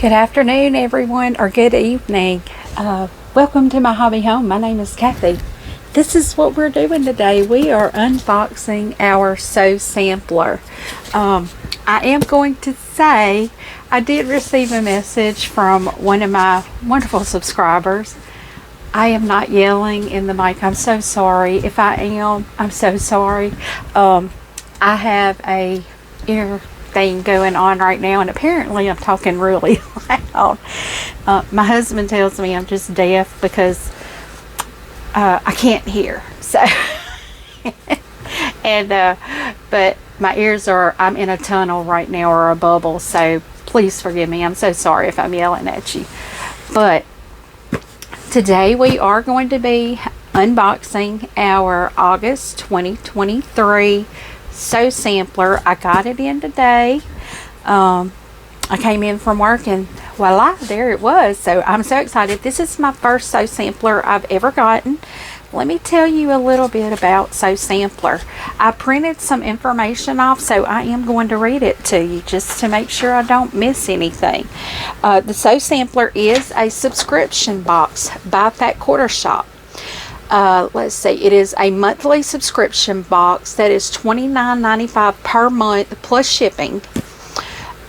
Good afternoon, everyone, or good evening. Welcome to my hobby home. My name is Cathy. This is what we're doing today. We are unboxing our sew sampler. I am going to say I did receive a message from one of my wonderful subscribers. I am not yelling in the mic. I'm so sorry. If I am, I'm so sorry. I have a ear thing going on right now, and apparently I'm talking really loud. My husband tells me I'm just deaf because I can't hear. So, but my ears are, I'm in a tunnel right now, or a bubble, so please forgive me. I'm so sorry if I'm yelling at you. But today we are going to be unboxing our August 2023 sew sampler. I got it in today. I came in from work and voila, there it was. So I'm so excited. This is my first sew sampler I've ever gotten. Let me tell you a little bit about sew sampler. I printed some information off, so I am going to read it to you just to make sure I don't miss anything. The sew sampler is a subscription box by Fat Quarter Shop. Let's see, it is a monthly subscription box that is $29.95 per month plus shipping.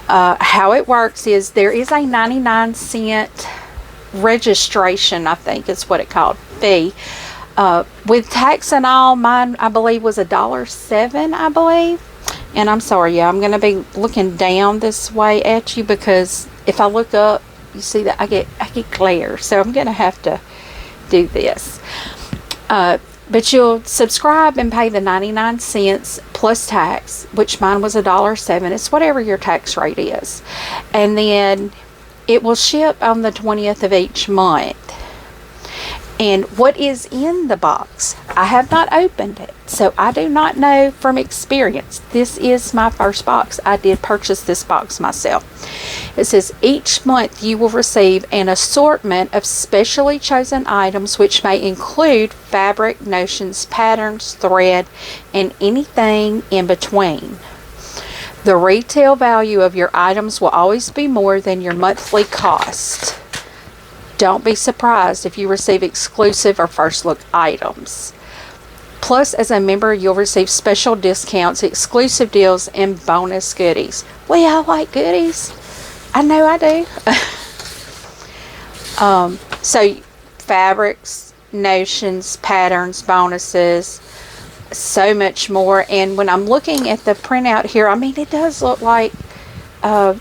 How it works is there is a 99-cent registration, I think is what it called, fee. With tax and all, mine I believe was $1.07, I believe. And I'm sorry, yeah, I'm going to be looking down this way at you because if I look up, you see that I get glare. So I'm going to have to do this. But you'll subscribe and pay the 99 cents plus tax, which mine was $1.07. It's whatever your tax rate is. And then it will ship on the 20th of each month. And what is in the box? I have not opened it, so I do not know from experience. This is my first box. I did purchase this box myself. It says each month you will receive an assortment of specially chosen items which may include fabric, notions, patterns, thread, and anything in between. The retail value of your items will always be more than your monthly cost. Don't be surprised if you receive exclusive or first look items. Plus, as a member, you'll receive special discounts, exclusive deals, and bonus goodies. We all like goodies. I know I do. So fabrics, notions, patterns, bonuses, so much more. And when I'm looking at the printout here, I mean, it does look like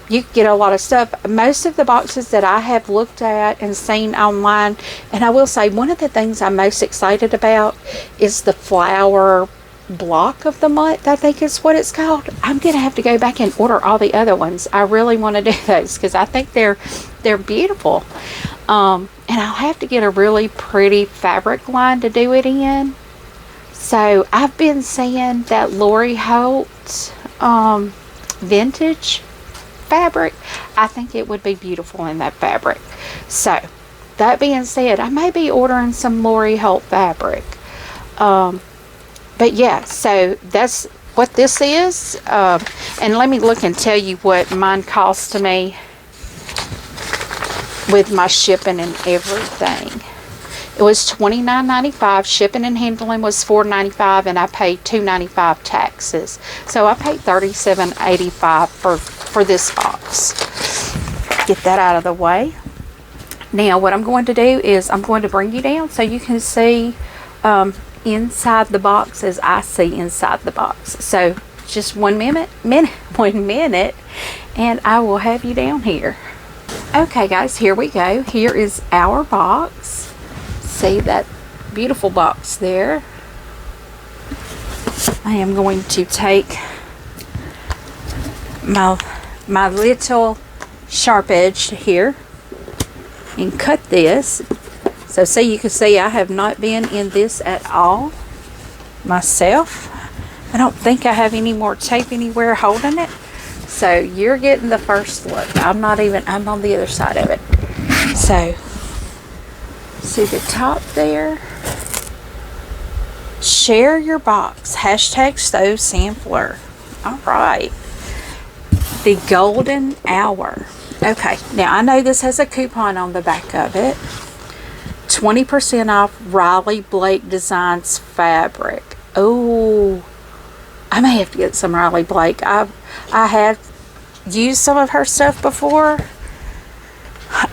you get a lot of stuff. Most of the boxes that I have looked at and seen online, and I will say one of the things I'm most excited about is the flower block of the month, I think is what it's called. I'm gonna have to go back and order all the other ones. I really want to do those because I think they're beautiful. And I'll have to get a really pretty fabric line to do it in. So I've been seeing that Lori Holt vintage fabric. I think it would be beautiful in that fabric. So that being said, I may be ordering some Lori Holt fabric. But yeah, so that's what this is. And let me look and tell you what mine cost to me with my shipping and everything. It was $29.95. Shipping and handling was $4.95, and I paid $2.95 taxes. So I paid $37.85 for this box. Get that out of the way. Now what I'm going to do is I'm going to bring you down so you can see inside the box as I see inside the box. So just one minute, and I will have you down here. Okay guys, here we go. Here is our box. See that beautiful box there. I am going to take my little sharp edge here and cut this. So see, you can see I have not been in this at all myself. I don't think I have any more tape anywhere holding it. So you're getting the first look. I'm on the other side of it. So see the top there? Share your box. Hashtag sew sampler. All right. The golden hour. Okay, now I know this has a coupon on the back of it. 20% off Riley Blake Designs fabric. Oh, I may have to get some Riley Blake. I have used some of her stuff before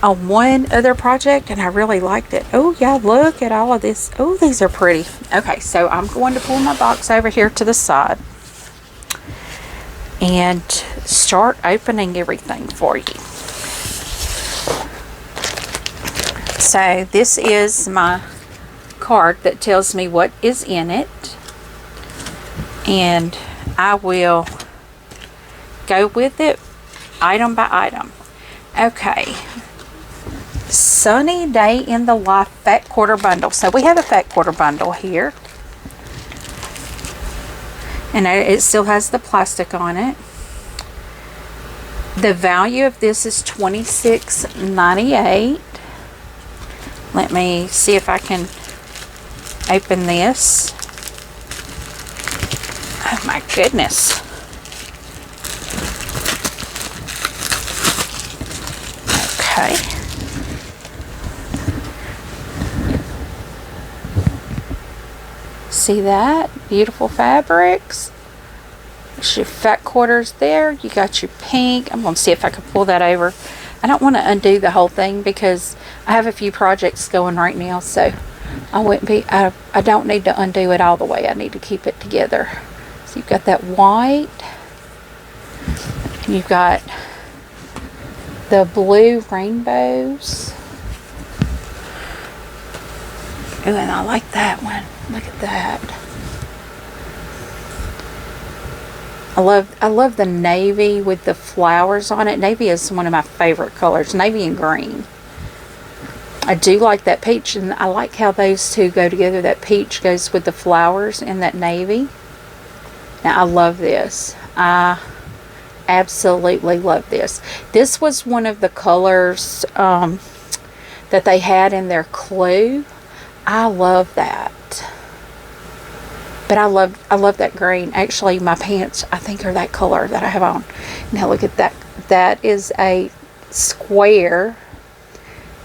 on one other project, and I really liked it. Oh, yeah, look at all of this. Oh, these are pretty. Okay, so I'm going to pull my box over here to the side and start opening everything for you. So this is my card that tells me what is in it, and I will go with it item by item. Okay, Sunny Day in the Life Fat Quarter Bundle. So we have a Fat Quarter Bundle here, and it still has the plastic on it. The value of this is $26.98. Let me see if I can open this. Oh my goodness. Okay. See that? Beautiful fabrics. There's your fat quarters there. You got your pink. I'm going to see if I can pull that over. I don't want to undo the whole thing because I have a few projects going right now, so I don't need to undo it all the way. I need to keep it together. So you've got that white, and you've got the blue rainbows. Oh, and I like that one. Look at that. I love the navy with the flowers on it. Navy is one of my favorite colors. Navy and green. I do like that peach, and I like how those two go together. That peach goes with the flowers and that navy. Now I love this. I absolutely love this. This was one of the colors that they had in their clue. I love that. But I love that green. Actually, my pants, I think, are that color that I have on. Now look at that. That is a square.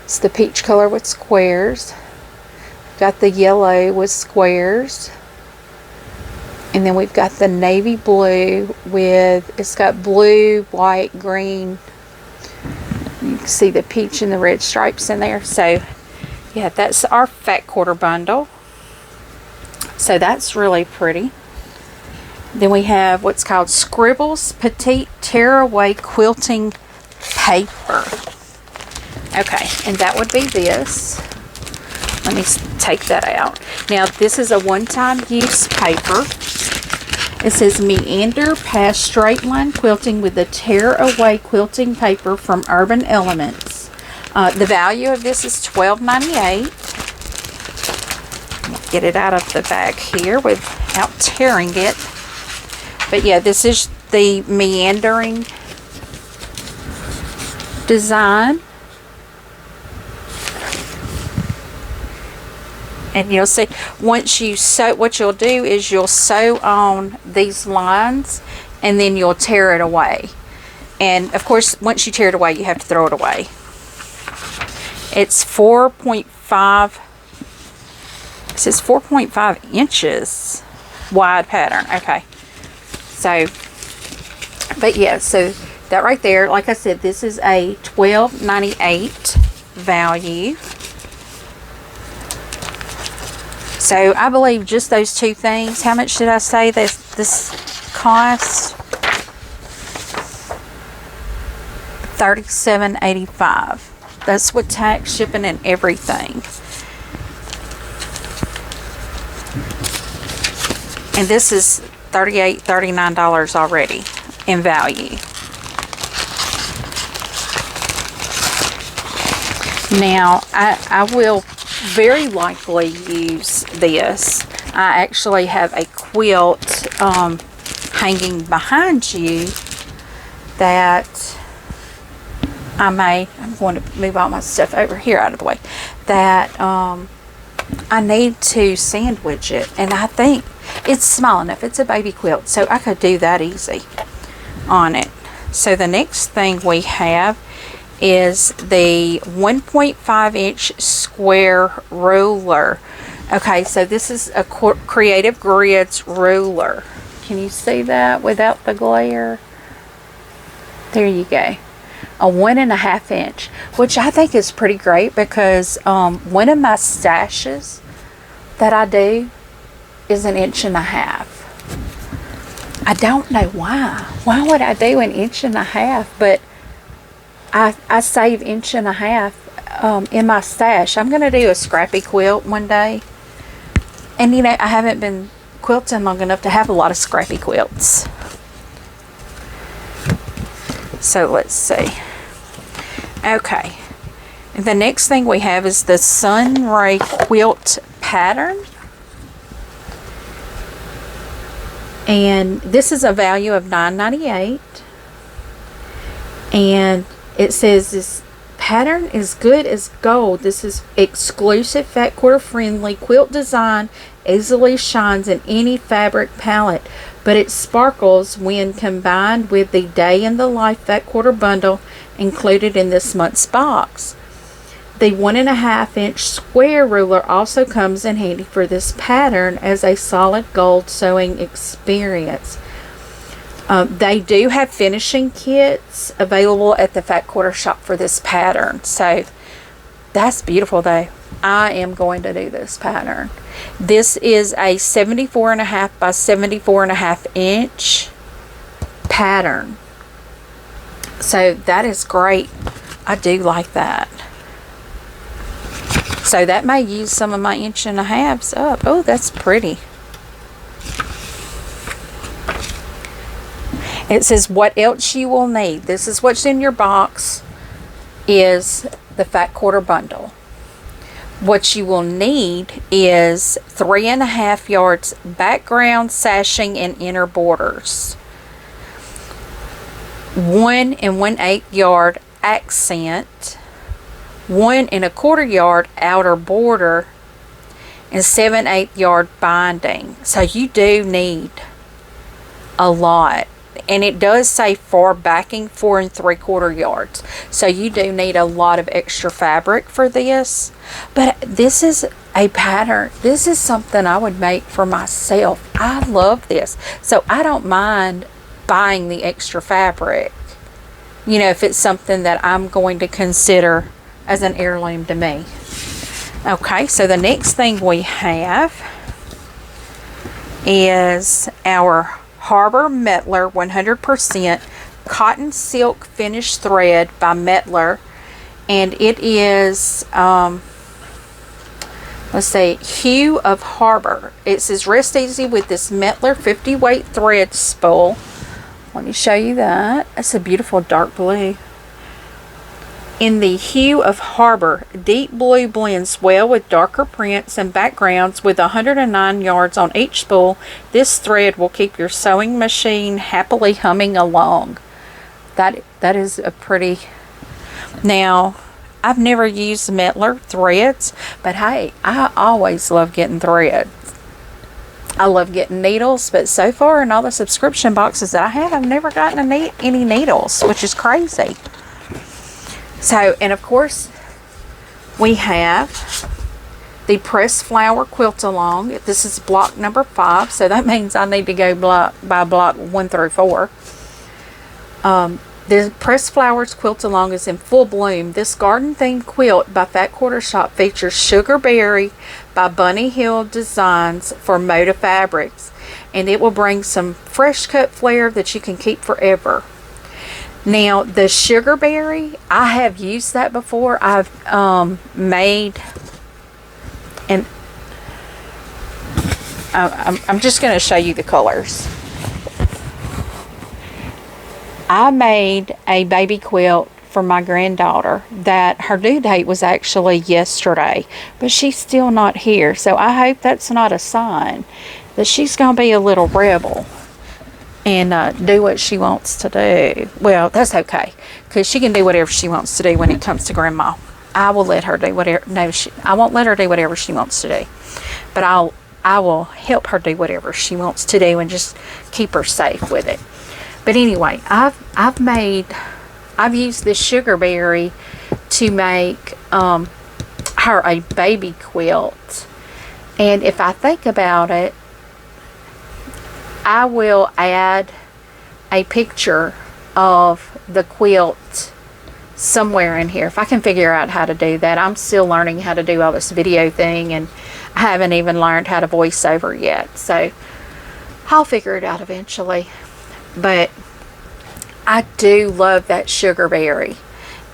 It's the peach color with squares. Got the yellow with squares. And then we've got the navy blue with, it's got blue, white, green. You can see the peach and the red stripes in there. So, yeah, that's our Fat Quarter Bundle. So that's really pretty. Then we have what's called Scribbles Petite Tearaway Quilting Paper. Okay, and that would be this. Let me take that out. Now, this is a one-time use paper. It says Meander Past Straight Line Quilting with the Tearaway Quilting Paper from Urban Elements. The value of this is $12.98. Get it out of the bag here without tearing it. But yeah, this is the meandering design. And you'll see, once you sew, what you'll do is you'll sew on these lines and then you'll tear it away. And of course, once you tear it away, you have to throw it away. It's 4.5. It says 4.5 inches wide pattern. Okay. So, but yeah, so that right there, like I said, this is a $12.98 value. So I believe just those two things. How much did I say this cost? $37.85. That's with tax, shipping, and everything. And this is $38, $39 already in value. Now, I will very likely use this. I actually have a quilt hanging behind you that I'm going to move all my stuff over here out of the way, that I need to sandwich it, and I think it's small enough. It's a baby quilt, so I could do that easy on it. So the next thing we have is the 1.5 inch square ruler. Okay, so this is a Creative Grids ruler. Can you see that without the glare? There you go. A 1.5 inch, which I think is pretty great because one of my stashes that I do is 1.5 inches. I don't know why. Why would I do 1.5 inches? But I save 1.5 inches in my stash. I'm going to do a scrappy quilt one day. And you know, I haven't been quilting long enough to have a lot of scrappy quilts. So let's see. Okay. The next thing we have is the Sunray quilt pattern. And this is a value of $9.98. And it says this pattern is good as gold. This is exclusive fat quarter friendly quilt design, easily shines in any fabric palette, but it sparkles when combined with the Day in the Life fat quarter bundle included in this month's box. The 1.5 inch square ruler also comes in handy for this pattern as a solid gold sewing experience. They do have finishing kits available at the Fat Quarter shop for this pattern. So that's beautiful though. I am going to do this pattern. This is a 74.5 by 74.5 inch pattern. So that is great. I do like that. So that may use some of my 1.5 inches up. Oh, that's pretty. It says what else you will need. This is what's in your box, is the fat quarter bundle. What you will need is 3.5 yards background sashing and inner borders, 1 1/8 yard accent, 1 1/4 yard outer border, and 7/8 yard binding. So you do need a lot. And it does say for backing 4 3/4 yards. So you do need a lot of extra fabric for this. But this is a pattern. This is something I would make for myself. I love this. So I don't mind buying the extra fabric. You know, if it's something that I'm going to consider as an heirloom to me. Okay, so the next thing we have is our Harbor Mettler 100% cotton silk finished thread by Mettler, and it is let's see, Hue of Harbor. It says rest easy with this Mettler 50 weight thread spool. Let me show you that. It's a beautiful dark blue. In the Hue of Harbor, deep blue blends well with darker prints and backgrounds. With 109 yards on each spool, this thread will keep your sewing machine happily humming along. That is a pretty... Now, I've never used Mettler threads, but hey, I always love getting threads. I love getting needles, but so far in all the subscription boxes that I have, I've never gotten any needles, which is crazy. So, and of course, we have the Pressed Flower Quilt Along. This is block number 5, so that means I need to go by block 1 through 4. The Pressed Flowers Quilt Along is in full bloom. This garden-themed quilt by Fat Quarter Shop features Sugarberry by Bunny Hill Designs for Moda Fabrics, and it will bring some fresh cut flair that you can keep forever. Now, the Sugarberry, I have used that before. I've made, and I'm just going to show you the colors. I made a baby quilt for my granddaughter that her due date was actually yesterday, but she's still not here. So I hope that's not a sign that she's going to be a little rebel and do what she wants to do. Well, that's okay, because she can do whatever she wants to do when it comes to grandma. I will let her do whatever. No, I won't let her do whatever she wants to do, but I will help her do whatever she wants to do and just keep her safe with it. But anyway, I've made I've used this Sugarberry to make her a baby quilt. And if I think about it, I will add a picture of the quilt somewhere in here if I can figure out how to do that. I'm still learning how to do all this video thing, and I haven't even learned how to voice over yet, so I'll figure it out eventually. But I do love that Sugarberry.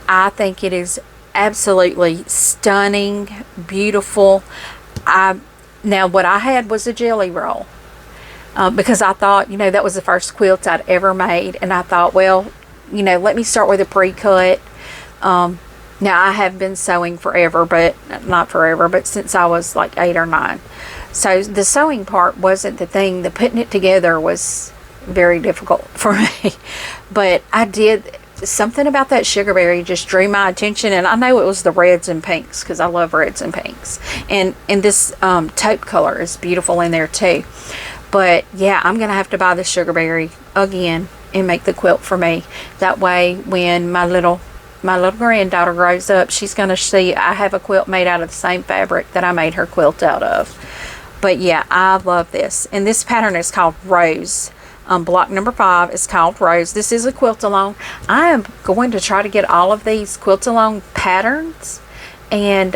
I think it is absolutely stunning, beautiful. Now what I had was a jelly roll. Because I thought, you know, that was the first quilt I'd ever made. And I thought, well, you know, let me start with a pre-cut. Now, I have been sewing forever, but not forever, but since I was like 8 or 9. So the sewing part wasn't the thing. The putting it together was very difficult for me. But I did, something about that Sugarberry just drew my attention. And I know it was the reds and pinks, because I love reds and pinks. And this taupe color is beautiful in there too. But yeah, I'm going to have to buy the Sugarberry again and make the quilt for me. That way, when my little granddaughter grows up, she's going to see I have a quilt made out of the same fabric that I made her quilt out of. But yeah, I love this. And this pattern is called Rose. Block number 5 is called Rose. This is a quilt along. I am going to try to get all of these quilt along patterns. And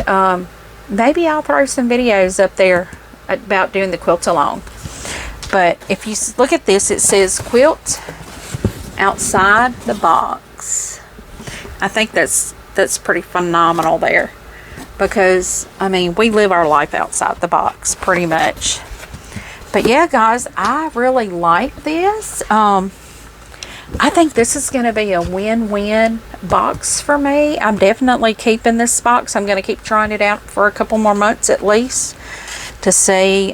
maybe I'll throw some videos up there about doing the quilt along. But if you look at this, it says quilt outside the box. I think that's pretty phenomenal there, because I mean, we live our life outside the box pretty much. But yeah, guys, I really like this. I think this is going to be a win-win box for me. I'm definitely keeping this box. I'm going to keep trying it out for a couple more months at least to see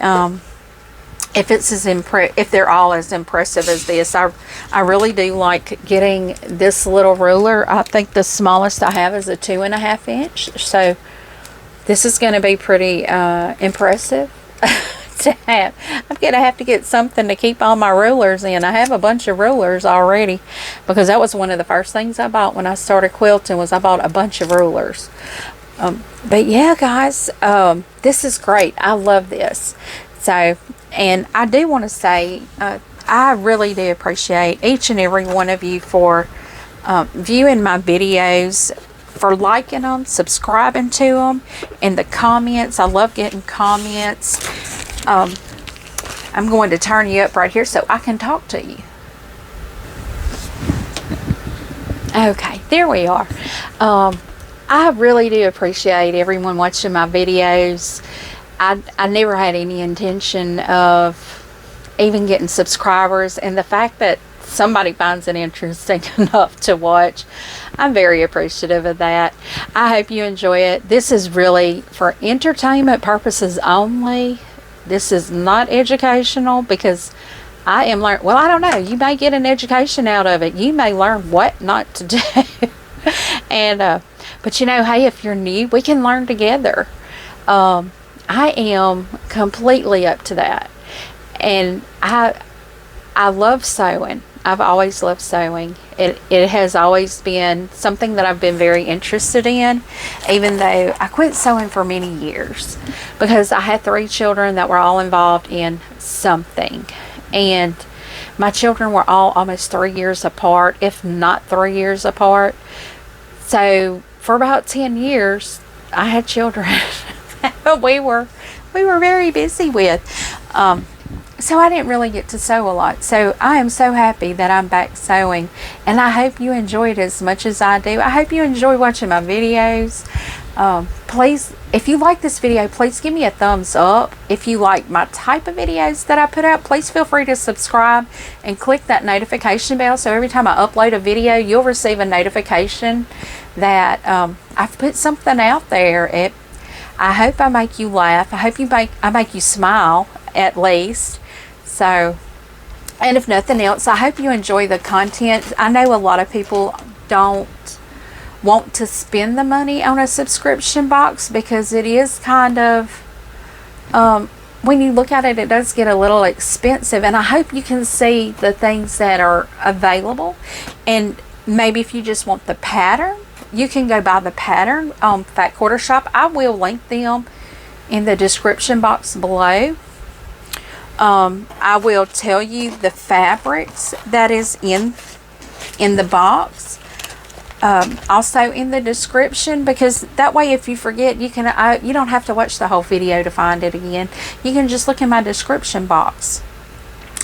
if it's if they're all as impressive as this. I really do like getting this little ruler. I think the smallest I have is a 2.5 inch. So this is going to be pretty impressive to have. I'm going to have to get something to keep all my rulers in. I have a bunch of rulers already, because that was one of the first things I bought when I started quilting, was I bought a bunch of rulers. But yeah, guys, this is great. I love this. So, and I do want to say, I really do appreciate each and every one of you for viewing my videos, for liking them, subscribing to them, and the comments. I love getting comments. I'm going to turn you up right here so I can talk to you. Okay, there we are. I really do appreciate everyone watching my videos. I never had any intention of even getting subscribers, and the fact that somebody finds it interesting enough to watch, I'm very appreciative of that. I hope you enjoy it. This is really for entertainment purposes only. This is not educational, because I am learning. Well, I don't know. You may get an education out of it. You may learn what not to do. And but you know, hey, if you're new, we can learn together. I am completely up to that. And I love sewing. I've always loved sewing. It has always been something that I've been very interested in, even though I quit sewing for many years, because I had 3 children that were all involved in something. And my children were all almost 3 years apart, if not 3 years apart. So for about 10 years, I had children we were very busy with. So I didn't really get to sew a lot. So I am so happy that I'm back sewing, and I hope you enjoy it as much as I do. I hope you enjoy watching my videos. Please, if you like this video, please give me a thumbs up. If you like my type of videos that I put out, please feel free to subscribe and click that notification bell, so every time I upload a video, you'll receive a notification that I've put something out there. I hope I make you laugh. I hope I make you smile, at least. So, and if nothing else, I hope you enjoy the content. I know a lot of people don't want to spend the money on a subscription box, because it is kind of, when you look at it, it does get a little expensive. And I hope you can see the things that are available. And maybe if you just want the pattern, you can go buy the pattern on Fat Quarter Shop. I will link them in the description box below. I will tell you the fabrics that is in the box, also in the description, because that way if you forget, you can you don't have to watch the whole video to find it again. You can just look in my description box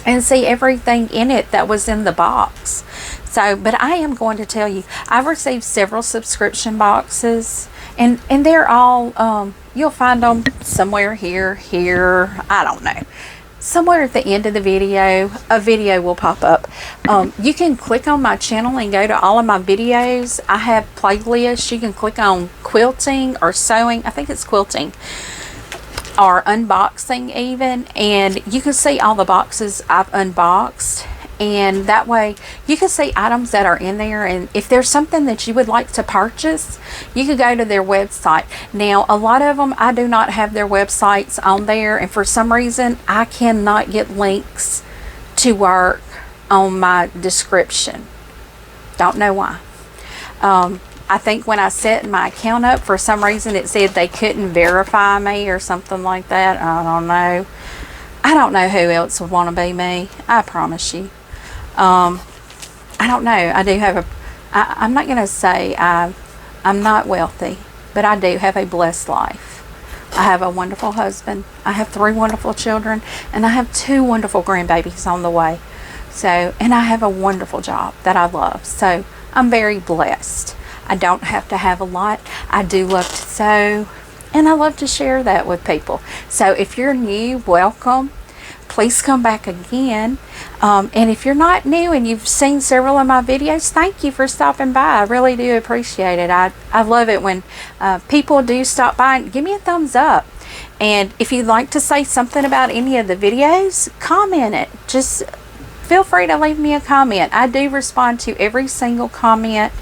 and see everything in it that was in the box. So, but I am going to tell you, I've received several subscription boxes, and they're all, you'll find them somewhere here, I don't know. Somewhere at the end of the video, a video will pop up. You can click on my channel and go to all of my videos. I have playlists. You can click on quilting or sewing. I think it's quilting. Or unboxing even. And you can see all the boxes I've unboxed. And that way you can see items that are in there, and if there's something that you would like to purchase, you can go to their website. Now a lot of them, I do not have their websites on there, and for some reason I cannot get links to work on my description. Don't know why. I think when I set my account up, for some reason it said they couldn't verify me or something like that. I don't know. I don't know who else would want to be me, I promise you. I don't know. I do have I'm not going to say I'm not wealthy, but I do have a blessed life. I have a wonderful husband. I have 3 wonderful children, and I have 2 wonderful grandbabies on the way. So, and I have a wonderful job that I love. So I'm very blessed. I don't have to have a lot. I do love to sew, and I love to share that with people. So if you're new, welcome. Please come back again. And if you're not new and you've seen several of my videos, thank you for stopping by. I really do appreciate it. I love it when people do stop by and give me a thumbs up. And if you'd like to say something about any of the videos, comment it. Just feel free to leave me a comment. I do respond to every single comment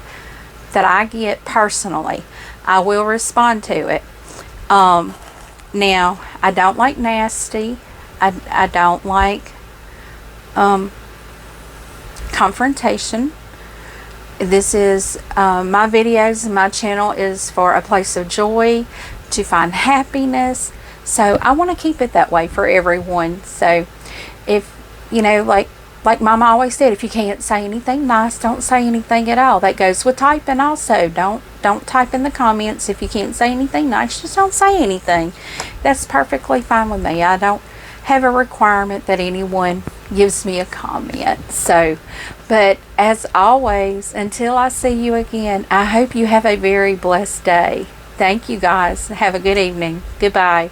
that I get personally. I will respond to it. Now, I don't like nasty. I don't like confrontation. This is my videos, my channel is for a place of joy, to find happiness. So I want to keep it that way for everyone. So if, you know, like Mama always said, if you can't say anything nice, don't say anything at all. That goes with typing also. Don't type in the comments. If you can't say anything nice, just don't say anything. That's perfectly fine with me. I don't have a requirement that anyone gives me a comment. So, but as always, until I see you again, I hope you have a very blessed day. Thank you guys. Have a good evening. Goodbye.